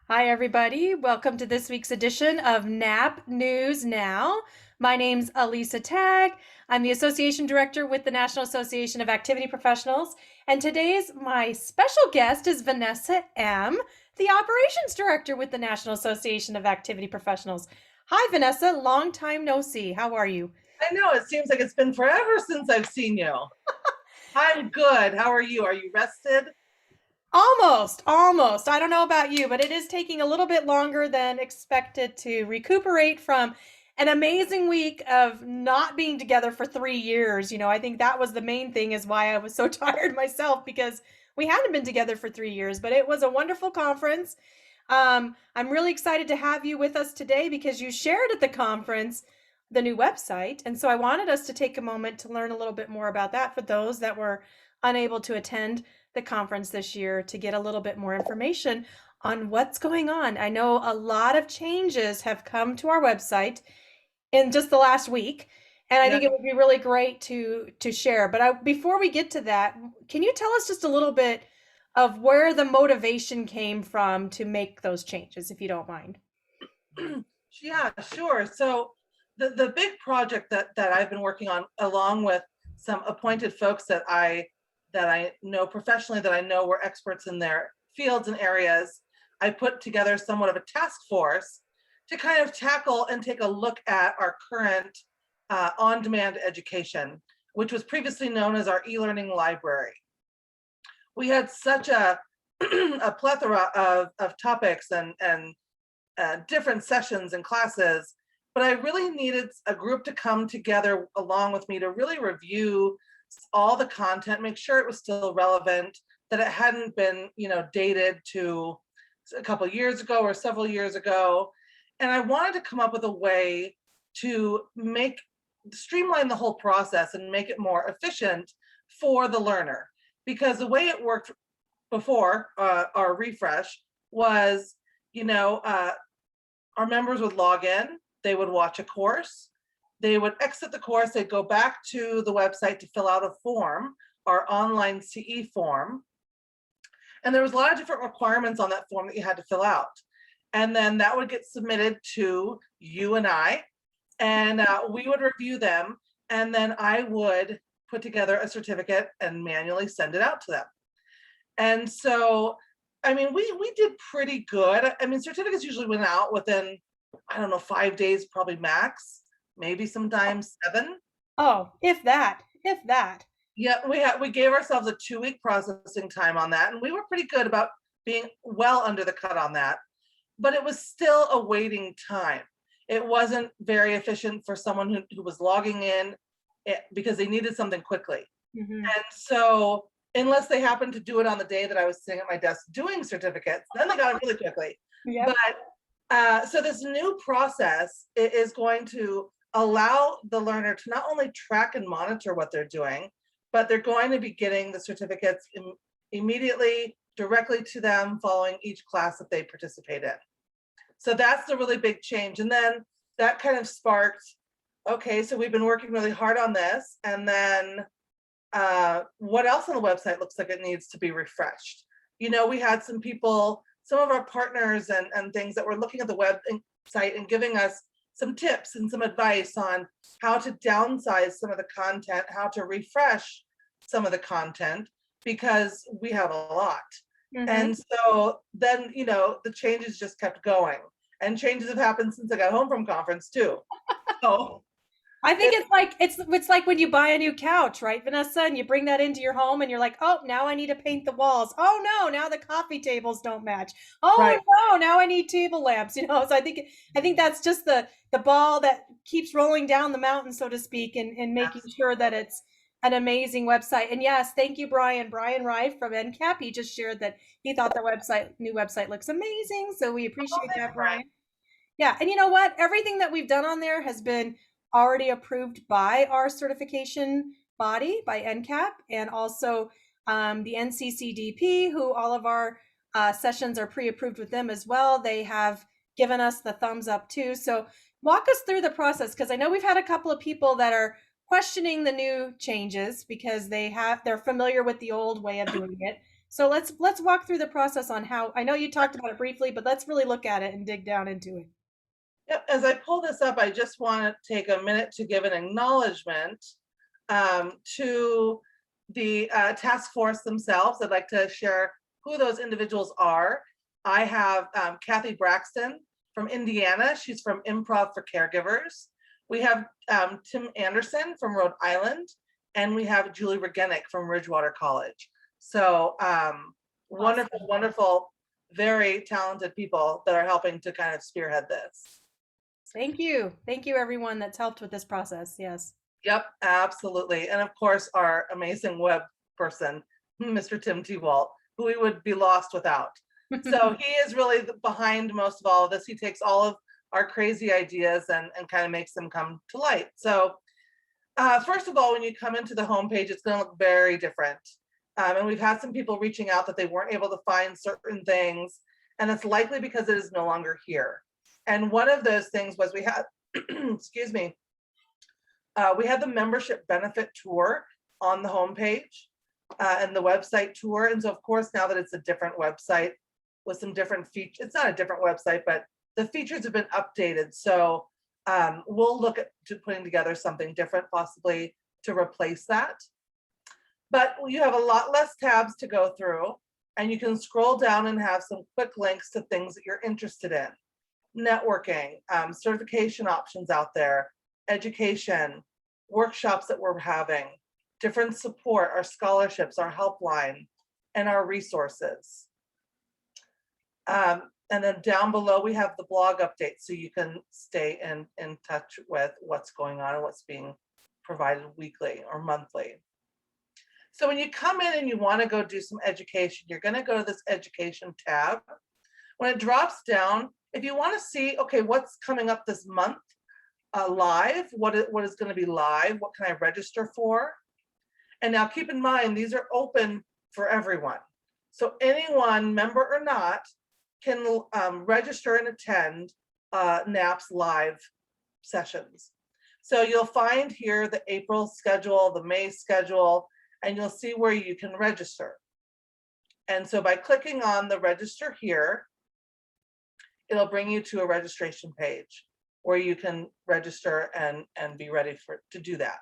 Hi, everybody. Welcome to this week's edition of NAAP News Now. My name's Elisa Tagg. I'm the Association Director with the National Association of Activity Professionals. And today's my special guest is Vanessa Emm, the Operations Director with the National Association of Activity Professionals. Hi, Vanessa. Long time no see. How are you? I know it seems like it's been forever since I've seen you. I'm good. How are you? Are you rested? Almost. I don't know about you, but it is taking a little bit longer than expected to recuperate from an amazing week of not being together for 3 years. I think that was the main thing is why I was so tired myself because we hadn't been together for 3 years, but it was a wonderful conference. I'm really excited to have you with us today because you shared at the conference the new website. And so I wanted us to take a moment to learn a little bit more about that for those that were unable to attend the conference this year to get a little bit more information on what's going on. I know a lot of changes have come to our website in just the last week, and I Yeah. think it would be really great to share. But before we get to that, can you tell us just a little bit of where the motivation came from to make those changes, if you don't mind? Yeah, sure. So the big project that I've been working on, along with some appointed folks that I know professionally, that I know were experts in their fields and areas, I put together somewhat of a task force to kind of tackle and take a look at our current on-demand education, which was previously known as our e-learning library. We had such a a plethora of topics and different sessions and classes, but I really needed a group to come together along with me to really review all the content, make sure it was still relevant, that it hadn't been, dated to a couple of years ago or several years ago. And I wanted to come up with a way to make streamline the whole process and make it more efficient for the learner. Because the way it worked before our refresh was, you know, uh, our members would log in, they would watch a course, they would exit the course, they'd go back to the website to fill out a form, our online CE form. And there was a lot of different requirements on that form that you had to fill out. And then that would get submitted to you and I, and we would review them. And then I would put together a certificate and manually send it out to them. And so, I mean, we did pretty good. I mean, certificates usually went out within, I don't know, 5 days, probably max, maybe sometimes 7. Oh, if that. Yeah, we gave ourselves a 2-week processing time on that, and we were pretty good about being well under the cut on that. But it was still a waiting time. It wasn't very efficient for someone who was logging in because they needed something quickly. Hmm. And so, unless they happened to do it on the day that I was sitting at my desk doing certificates, then they got it really quickly. But Yep. so this new process is going to allow the learner to not only track and monitor what they're doing, but they're going to be getting the certificates immediately, directly to them following each class that they participate in. So that's the really big change. And then that kind of sparked, okay, so we've been working really hard on this. And then what else on the website looks like it needs to be refreshed? We had some people, some of our partners and things that were looking at the website and giving us some tips and some advice on how to downsize some of the content, how to refresh some of the content, because we have a lot. Hmm. And so then, the changes just kept going. And changes have happened since I got home from conference too. So I think it, it's like when you buy a new couch, right, Vanessa, and you bring that into your home and you're like, "Oh, now I need to paint the walls. Oh no, now the coffee tables don't match. Oh right. no, now I need table lamps." So I think that's just the ball that keeps rolling down the mountain, so to speak, and making sure that it's an amazing website. And yes, thank you, Brian. Brian Wright from NCAP. He just shared that he thought the new website looks amazing. So we Oh, appreciate thanks, that, Brian. Brian. Yeah, and you know what? Everything that we've done on there has been already approved by our certification body, by NCAP, and also the NCCDP, who all of our sessions are pre-approved with them as well. They have given us the thumbs up too. So walk us through the process, because I know we've had a couple of people that are questioning the new changes because they're familiar with the old way of doing it. So let's walk through the process on how, I know you talked about it briefly, but let's really look at it and dig down into it. Yep, as I pull this up, I just want to take a minute to give an acknowledgement to the task force themselves. I'd like to share who those individuals are. I have Kathy Braxton from Indiana. She's from Improv for Caregivers. We have Tim Anderson from Rhode Island, and we have Julie Regenick from Ridgewater College. So wonderful, Awesome. wonderful, very talented people that are helping to kind of spearhead this. Thank you. Thank you, everyone that's helped with this process. Yes. Yep, absolutely. And of course, our amazing web person, Mr. Tim T. Walt, who we would be lost without. So he is really behind most of all of this. He takes all of our crazy ideas and kind of makes them come to light. So first of all, when you come into the homepage, it's going to look very different. And we've had some people reaching out that they weren't able to find certain things, and it's likely because it is no longer here. And one of those things was we had, excuse me, we had the membership benefit tour on the homepage and the website tour. And so of course, now that it's a different website with some different features, it's not a different website, but the features have been updated. So we'll look at putting together something different, possibly to replace that. But you have a lot less tabs to go through, and you can scroll down and have some quick links to things that you're interested in. Networking, certification options out there, education, workshops that we're having, different support, our scholarships, our helpline, and our resources. And then down below, we have the blog updates, so you can stay in touch with what's going on and what's being provided weekly or monthly. So when you come in and you want to go do some education, you're going to go to this education tab. When it drops down, if you want to see, okay, what's coming up this month live, what is going to be live, what can I register for? And now keep in mind, these are open for everyone. So anyone, member or not, can register and attend NAAP's live sessions. So you'll find here the April schedule, the May schedule, and you'll see where you can register. And so by clicking on the register here, it'll bring you to a registration page where you can register and be ready to do that.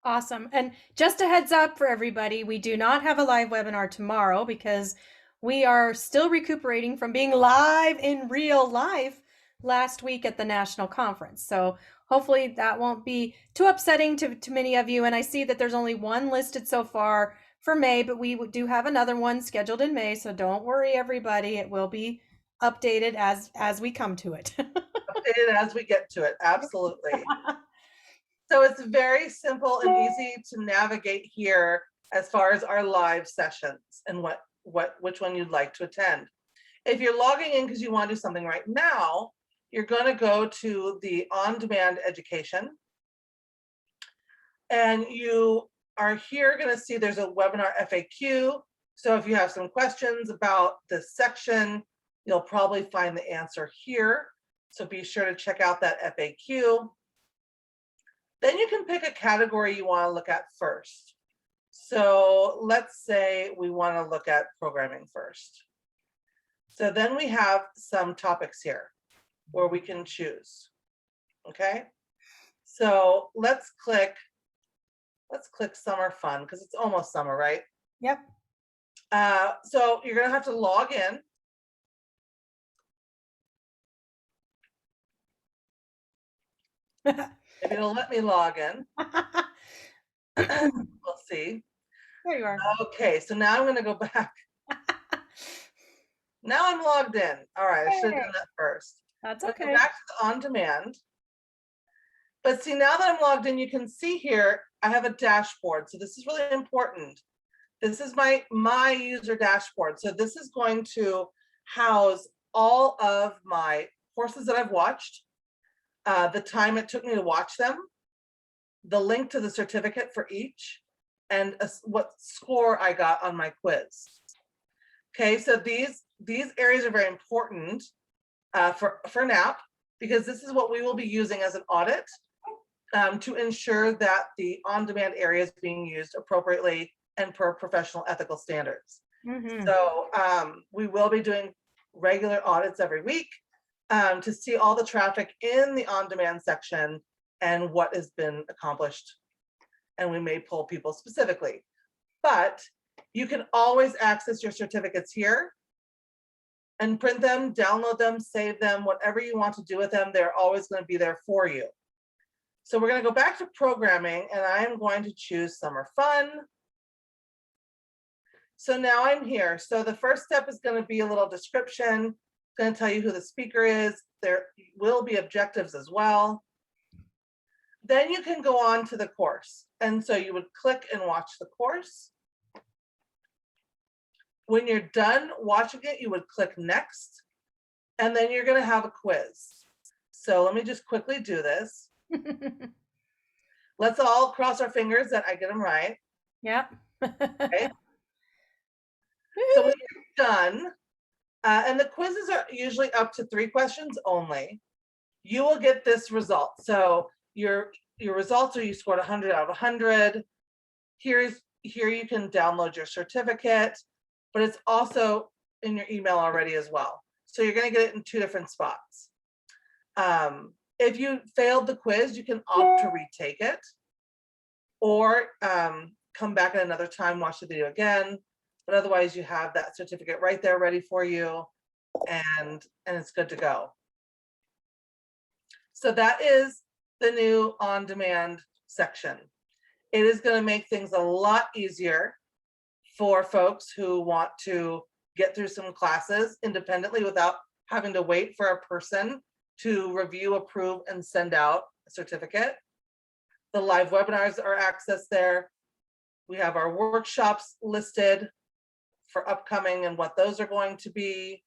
Awesome. And just a heads up for everybody, we do not have a live webinar tomorrow because we are still recuperating from being live in real life last week at the national conference. So hopefully that won't be too upsetting to many of you. And I see that there's only one listed so far for May, but we do have another one scheduled in May. So don't worry, everybody. It will be updated as we come to it. Updated as we get to it. Absolutely. So it's very simple and easy to navigate here as far as our live sessions and which one you'd like to attend. If you're logging in because you want to do something right now, you're going to go to the on-demand education, and you are here going to see there's a webinar FAQ. So if you have some questions about this section, you'll probably find the answer here. So be sure to check out that FAQ. Then you can pick a category you want to look at first. So let's say we want to look at programming first. So then we have some topics here where we can choose. Okay. So let's click summer fun because it's almost summer, right? Yep. So you're going to have to log in. If it'll let me log in. We'll see. There you are. Okay, so now I'm going to go back. Now I'm logged in. All right, I should have done that first. That's Go okay. back to the on demand. But see, now that I'm logged in, you can see here, I have a dashboard. So this is really important. This is my user dashboard. So this is going to house all of my courses that I've watched, the time it took me to watch them, the link to the certificate for each, and what score I got on my quiz. Okay, so these areas are very important for NAAP, because this is what we will be using as an audit to ensure that the on-demand area is being used appropriately and per professional ethical standards. Mm-hmm. So we will be doing regular audits every week to see all the traffic in the on-demand section and what has been accomplished. And we may pull people specifically, but you can always access your certificates here and print them, download them, save them, whatever you want to do with them, they're always going to be there for you. So we're going to go back to programming, and I am going to choose summer fun. So now I'm here. So the first step is going to be a little description. It's going to tell you who the speaker is. There will be objectives as well. Then you can go on to the course. And so you would click and watch the course. When you're done watching it, you would click next, and then you're going to have a quiz. So let me just quickly do this. Let's all cross our fingers that I get them right. Yep. Okay. So when you're done, and the quizzes are usually up to 3 questions only, you will get this result. So your results are you scored 100 out of 100. Here you can download your certificate, but it's also in your email already as well. So you're going to get it in 2 different spots. If you failed the quiz, you can opt to retake it, or come back at another time, watch the video again. But otherwise, you have that certificate right there ready for you, and it's good to go. So that is the new on-demand section. It is going to make things a lot easier for folks who want to get through some classes independently without having to wait for a person to review, approve, and send out a certificate. The live webinars are accessed there. We have our workshops listed for upcoming and what those are going to be.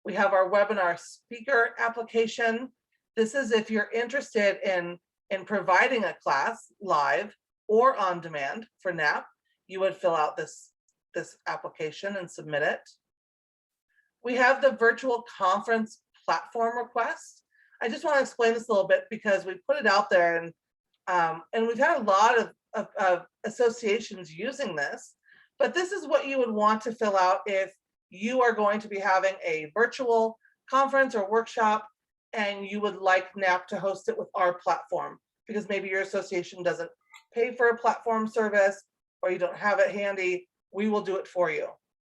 We have our webinar speaker application. This is if you're interested in providing a class live or on demand for NAAP, you would fill out this application and submit it. We have the virtual conference platform request. I just want to explain this a little bit because we put it out there, and we've had a lot of associations using this, but this is what you would want to fill out if you are going to be having a virtual conference or workshop and you would like NAAP to host it with our platform, because maybe your association doesn't pay for a platform service or you don't have it handy. We will do it for you.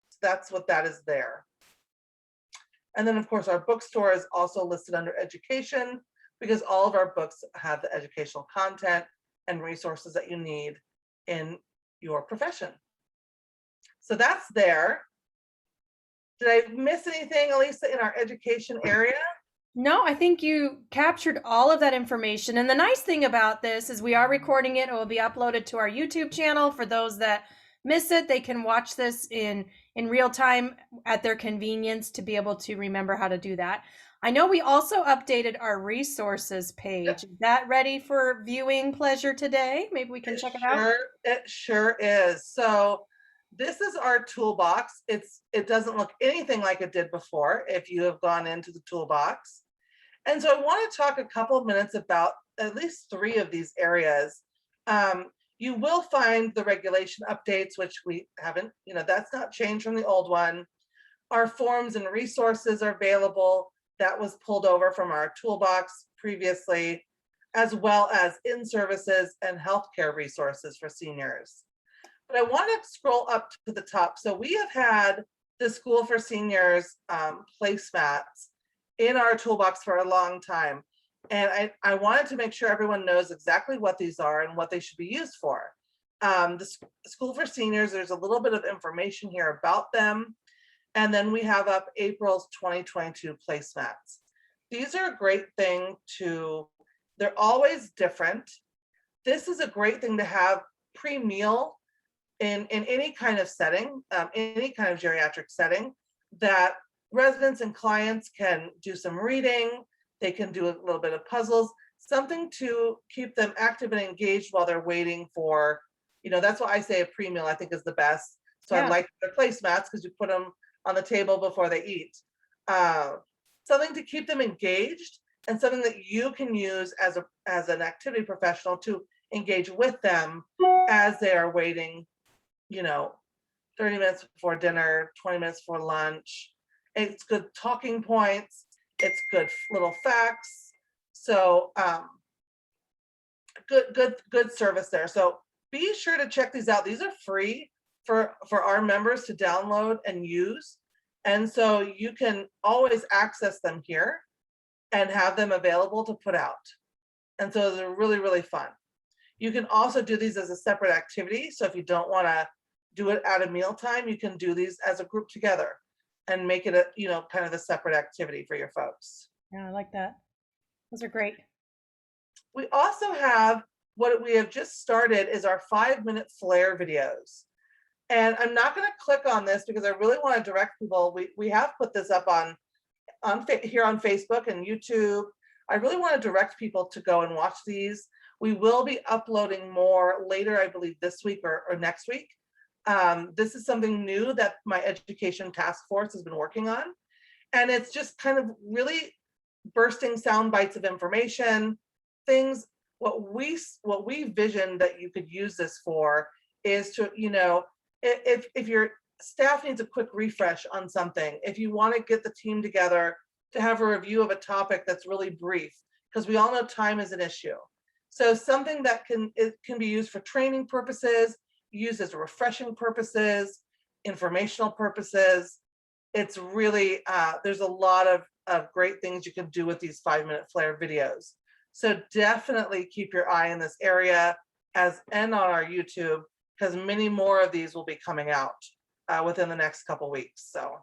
So that's what that is there. And then of course our bookstore is also listed under education, because all of our books have the educational content and resources that you need in your profession. So that's there. Did I miss anything, Elisa, in our education area? No, I think you captured all of that information. And the nice thing about this is we are recording it. It will be uploaded to our YouTube channel. For those that miss it, they can watch this in real time at their convenience to be able to remember how to do that. I know we also updated our resources page. Is that ready for viewing pleasure today? Maybe we can check it out. It sure is. So this is our toolbox. It doesn't look anything like it did before if you have gone into the toolbox. And so I want to talk a couple of minutes about at least 3 of these areas. You will find the regulation updates, which we haven't, that's not changed from the old one. Our forms and resources are available. That was pulled over from our toolbox previously, as well as in-services and healthcare resources for seniors. But I want to scroll up to the top. So we have had the School for Seniors placemats in our toolbox for a long time. And I wanted to make sure everyone knows exactly what these are and what they should be used for. The School for Seniors, there's a little bit of information here about them. And then we have up April's 2022 placemats. These are a great thing they're always different. This is a great thing to have pre-meal in any kind of setting, any kind of geriatric setting, that residents and clients can do some reading, they can do a little bit of puzzles, something to keep them active and engaged while they're waiting for, that's why I say a pre-meal I think is the best. So yeah. I like their placemats because you put them on the table before they eat. Something to keep them engaged and something that you can use as an activity professional to engage with them as they are waiting you know, 30 minutes before dinner, 20 minutes before lunch. It's good talking points. It's good little facts. So good service there. So be sure to check these out. These are free for our members to download and use. And so you can always access them here and have them available to put out. And so they're really, really fun. You can also do these as a separate activity. So if you don't want to do it at a mealtime, you can do these as a group together and make it a, kind of a separate activity for your folks. Yeah, I like that. Those are great. We also have what we have just started is our 5-minute flare videos. And I'm not going to click on this because I really want to direct people. We have put this up on here on Facebook and YouTube. I really want to direct people to go and watch these. We will be uploading more later, I believe this week or next week. This is something new that my education task force has been working on. And it's just kind of really bursting sound bites of information, things, what we visioned that you could use this for is to, if your staff needs a quick refresh on something, if you want to get the team together to have a review of a topic that's really brief, because we all know time is an issue. So something that can be used for training purposes, used as refreshing purposes, informational purposes. It's really, there's a lot of great things you can do with these 5-minute flare videos. So definitely keep your eye in this area and on our YouTube, because many more of these will be coming out within the next couple weeks. So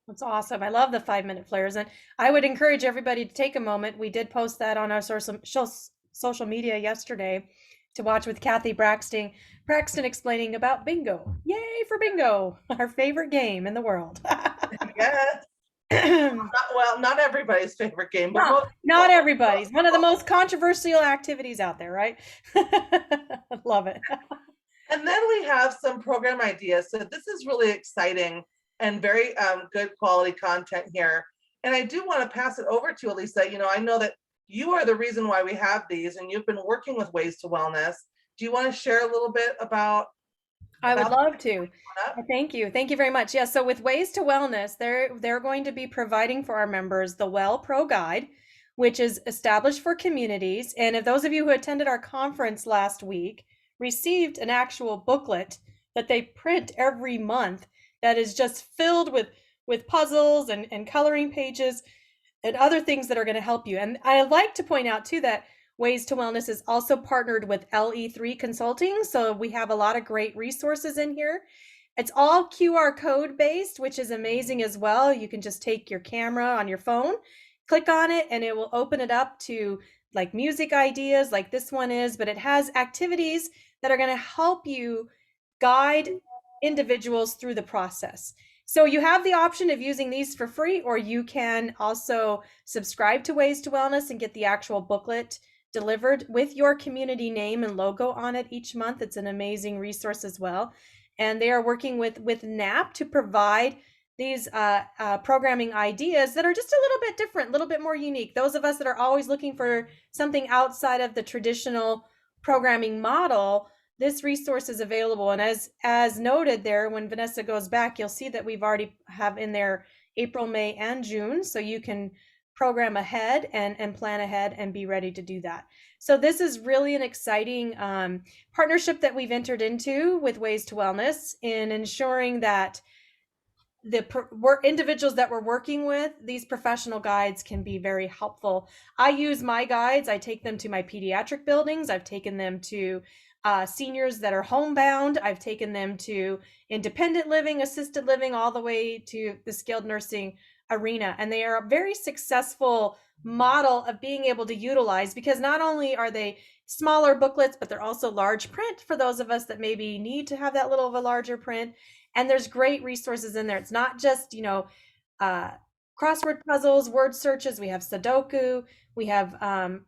that's awesome. I love the 5-minute flares, and I would encourage everybody to take a moment. We did post that on our social media yesterday to watch with Kathy Braxton explaining about bingo. Yay for bingo, our favorite game in the world. yes. Not everybody's favorite game, but no, not everybody's. One of the most controversial activities out there, right? Love it. And then we have some program ideas. So this is really exciting and very good quality content here. And I do want to pass it over to Elisa. I know that you are the reason why we have these, and you've been working with Ways to Wellness. Do you want to share a little bit about? I would love to. Thank you. Thank you very much. Yeah, so with Ways to Wellness, they're going to be providing for our members the Well Pro Guide, which is established for communities. And if those of you who attended our conference last week received an actual booklet that they print every month that is just filled with puzzles and coloring pages and other things that are going to help you. And I like to point out too that Ways to Wellness is also partnered with LE3 Consulting. So we have a lot of great resources in here. It's all QR code based, which is amazing as well. You can just take your camera on your phone, click on it, and it will open it up to like music ideas like this one is, but it has activities that are going to help you guide individuals through the process. So you have the option of using these for free, or you can also subscribe to Ways to Wellness and get the actual booklet delivered with your community name and logo on it each month. It's an amazing resource as well. And they are working with NAAP to provide these programming ideas that are just a little bit different, a little bit more unique. Those of us that are always looking for something outside of the traditional programming model, this resource is available. And as noted there, when Vanessa goes back, you'll see that we've already have in there April, May, and June. So you can program ahead and plan ahead and be ready to do that. So this is really an exciting partnership that we've entered into with Ways to Wellness in ensuring that the individuals that we're working with, these professional guides can be very helpful. I use my guides. I take them to my pediatric buildings. I've taken them to seniors that are homebound. I've taken them to independent living, assisted living, all the way to the skilled nursing arena. And they are a very successful model of being able to utilize, because not only are they smaller booklets, but they're also large print for those of us that maybe need to have that little of a larger print. And there's great resources in there. It's not just, crossword puzzles, word searches. We have Sudoku, we have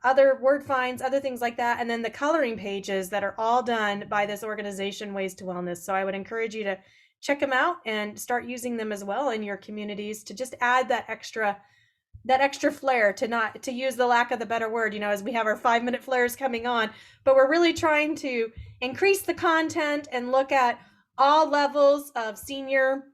other word finds, other things like that. And then the coloring pages that are all done by this organization, Ways to Wellness. So I would encourage you to check them out and start using them as well in your communities to just add that extra flair, to use the lack of the better word, as we have our 5-minute flares coming on. But we're really trying to increase the content and look at all levels of senior,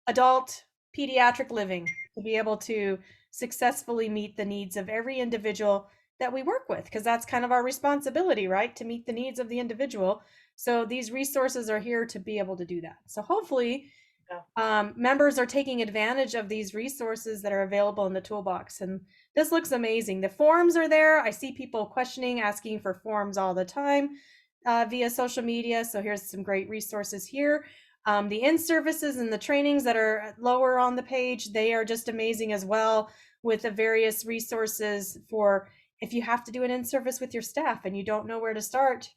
adult, pediatric living to be able to successfully meet the needs of every individual that we work with, because that's kind of our responsibility, right? To meet the needs of the individual. So these resources are here to be able to do that. So hopefully, Yeah. members are taking advantage of these resources that are available in the toolbox. And this looks amazing. The forms are there. I see people questioning, asking for forms all the time via social media. So here's some great resources here. The in-services and the trainings that are lower on the page, they are just amazing as well, with the various resources for if you have to do an in-service with your staff and you don't know where to start,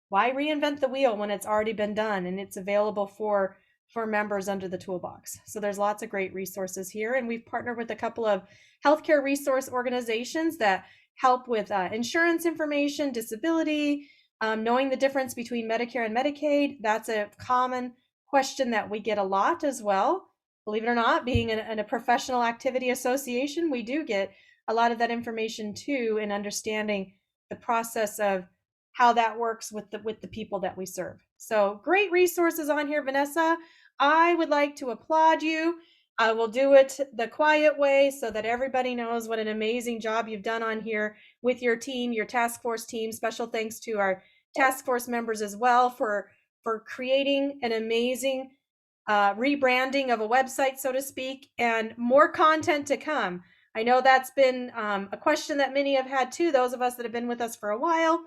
why reinvent the wheel when it's already been done and it's available for members under the toolbox. So there's lots of great resources here, and we've partnered with a couple of healthcare resource organizations that help with insurance information, disability, knowing the difference between Medicare and Medicaid. That's a common question that we get a lot as well. Believe it or not, being in a professional activity association, we do get a lot of that information too, in understanding the process of how that works with the people that we serve. So great resources on here, Vanessa. I would like to applaud you. I will do it the quiet way so that everybody knows what an amazing job you've done on here with your team, your task force team. Special thanks to our task force members as well for creating an amazing rebranding of a website, so to speak, and more content to come. I know that's been a question that many have had too, those of us that have been with us for a while.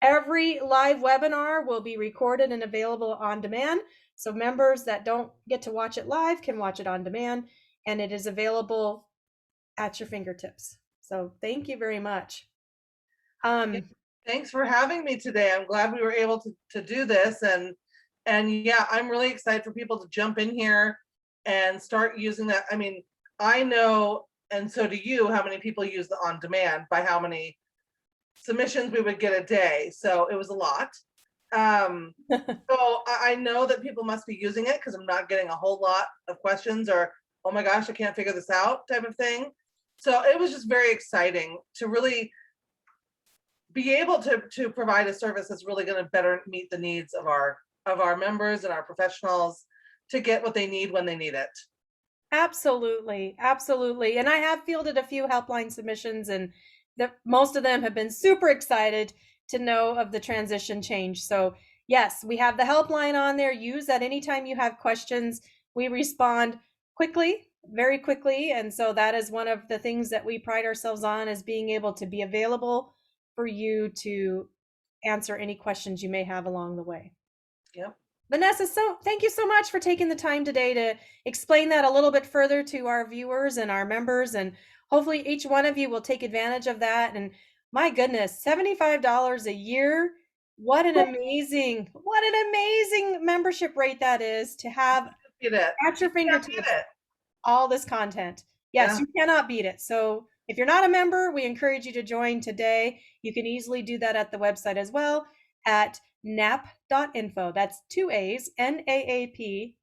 Every live webinar will be recorded and available on demand. So members that don't get to watch it live can watch it on demand, and it is available at your fingertips. So thank you very much. Yeah, Um, thanks for having me today. I'm glad we were able to do this, and yeah, I'm really excited for people to jump in here and start using that. I mean, I know, and so do you, how many people use the on demand by how many submissions we would get a day. So it was a lot. So I know that people must be using it because I'm not getting a whole lot of questions or, oh my gosh, I can't figure this out type of thing. So it was just very exciting to really be able to provide a service that's really going to better meet the needs of our members and our professionals to get what they need when they need it. Absolutely, absolutely. And I have fielded a few helpline submissions, and most of them have been super excited to know of the transition change. So, yes, we have the helpline on there. Use that anytime you have questions. We respond quickly, very quickly. And so that is one of the things that we pride ourselves on, is being able to be available for you to answer any questions you may have along the way. Yep. Vanessa, so thank you so much for taking the time today to explain that a little bit further to our viewers and our members. And hopefully each one of you will take advantage of that. And my goodness, $75 a year. What an amazing membership rate that is to have Beat it. at You your can't beat fingertips it. all this content. Yes, Yeah. you cannot beat it. So if you're not a member, we encourage you to join today. You can easily do that at the website as well at naap.info. That's two A's, NAAP.info.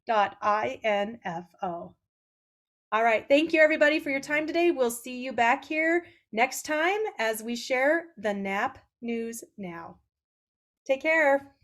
All right. Thank you, everybody, for your time today. We'll see you back here next time as we share the NAAP News Now. Take care.